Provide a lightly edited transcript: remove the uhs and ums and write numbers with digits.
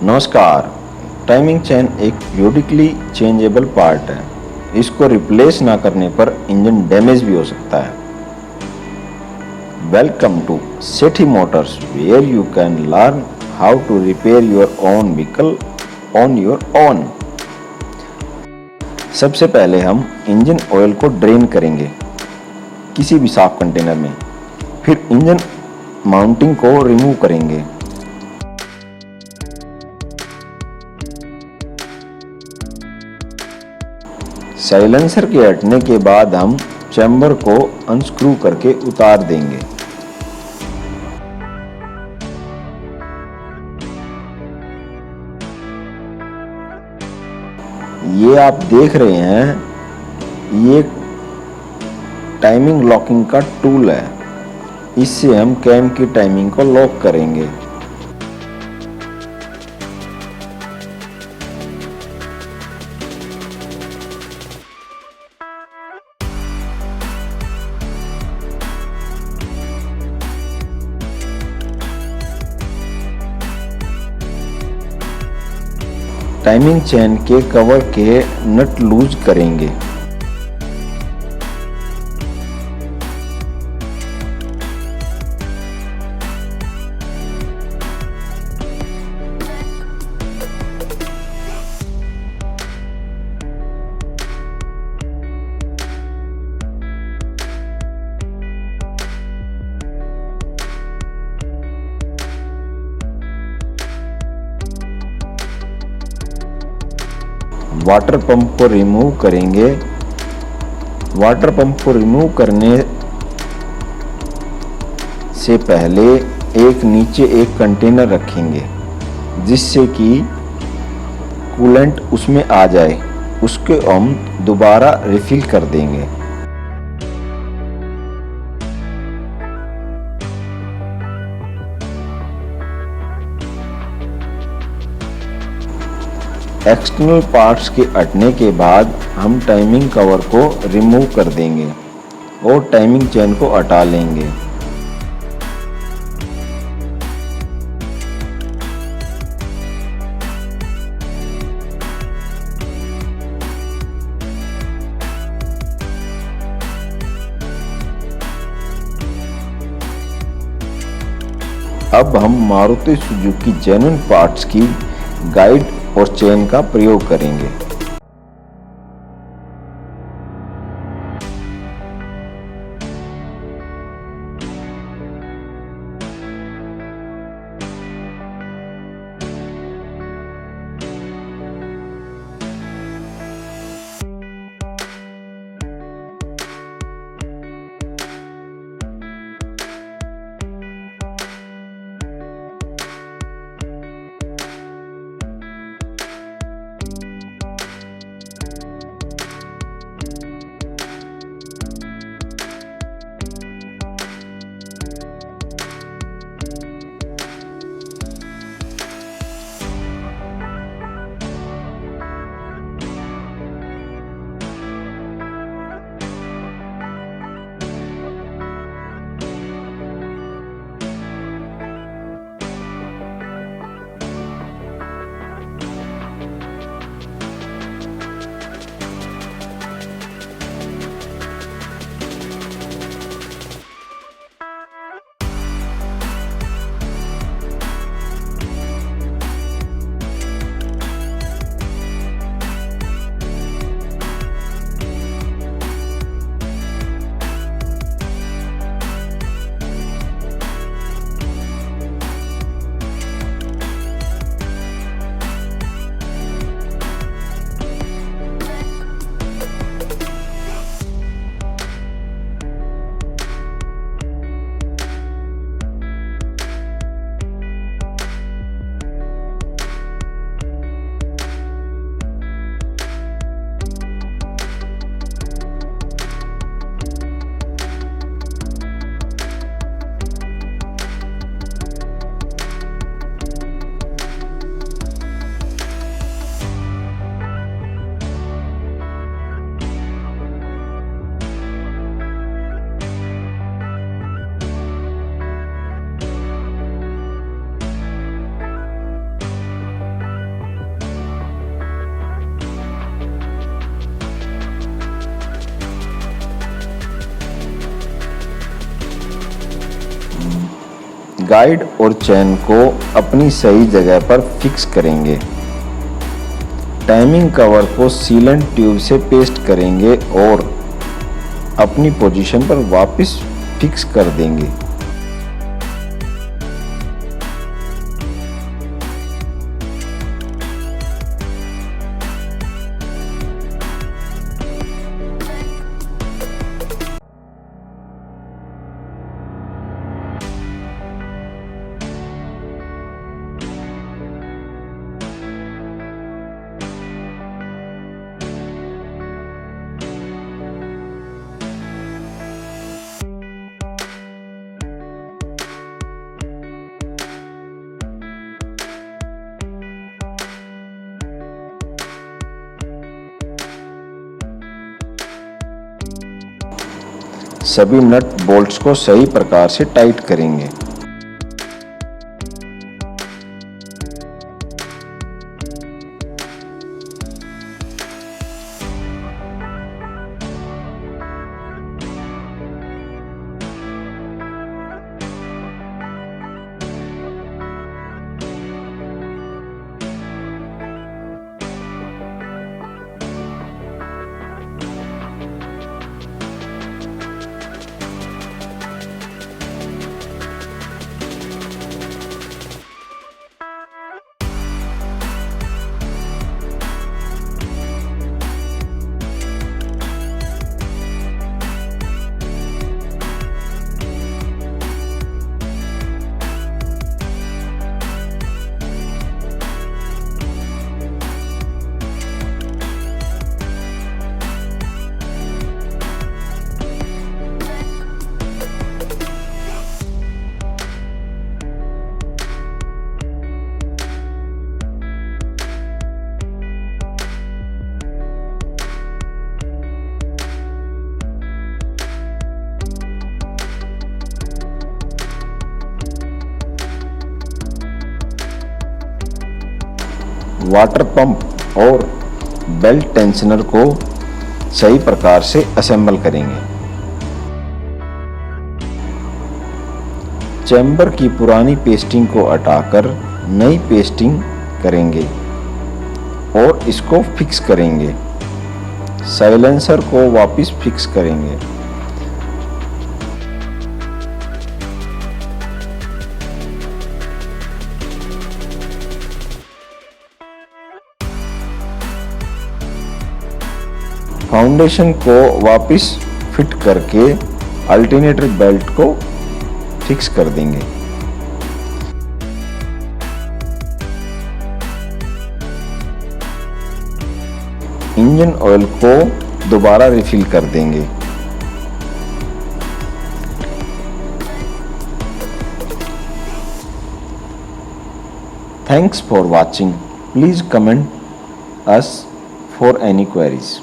नमस्कार। Timing chain एक periodically changeable part है। इसको रिप्लेस ना करने पर इंजन डैमेज भी हो सकता है। Welcome to Sethi motors where you can learn how to repair your own vehicle on your own. सबसे पहले हम इंजन ऑयल को ड्रेन करेंगे किसी भी साफ कंटेनर में। फिर इंजन माउंटिंग को रिमूव करेंगे। साइलेंसर के हटने के बाद हम चैम्बर को अनस्क्रू करके उतार देंगे। ये आप देख रहे हैं, ये टाइमिंग लॉकिंग का टूल है। इससे हम कैम की टाइमिंग को लॉक करेंगे। टाइमिंग चेन के कवर के नट लूज करेंगे। वाटर पंप को रिमूव करेंगे। वाटर पंप को रिमूव करने से पहले एक नीचे एक कंटेनर रखेंगे जिससे कि कूलेंट उसमें आ जाए। उसके हम दोबारा रिफिल कर देंगे। एक्सटर्नल पार्ट्स के हटने के बाद हम टाइमिंग कवर को रिमूव कर देंगे और टाइमिंग चेन को हटा लेंगे। अब हम मारुति सुजुकी जेन्युइन पार्ट्स की गाइड और चेन का प्रयोग करेंगे। गाइड और चेन को अपनी सही जगह पर फिक्स करेंगे। टाइमिंग कवर को सीलेंट ट्यूब से पेस्ट करेंगे और अपनी पोजीशन पर वापस फिक्स कर देंगे। सभी नट बोल्ट्स को सही प्रकार से टाइट करेंगे। वाटर पंप और बेल्ट टेंशनर को सही प्रकार से असेंबल करेंगे। चैम्बर की पुरानी पेस्टिंग को हटाकर नई पेस्टिंग करेंगे और इसको फिक्स करेंगे। साइलेंसर को वापस फिक्स करेंगे। फाउंडेशन को वापस फिट करके अल्टरनेटर बेल्ट को फिक्स कर देंगे। इंजन ऑयल को दोबारा रिफिल कर देंगे। Thanks for watching. Please comment us for any queries.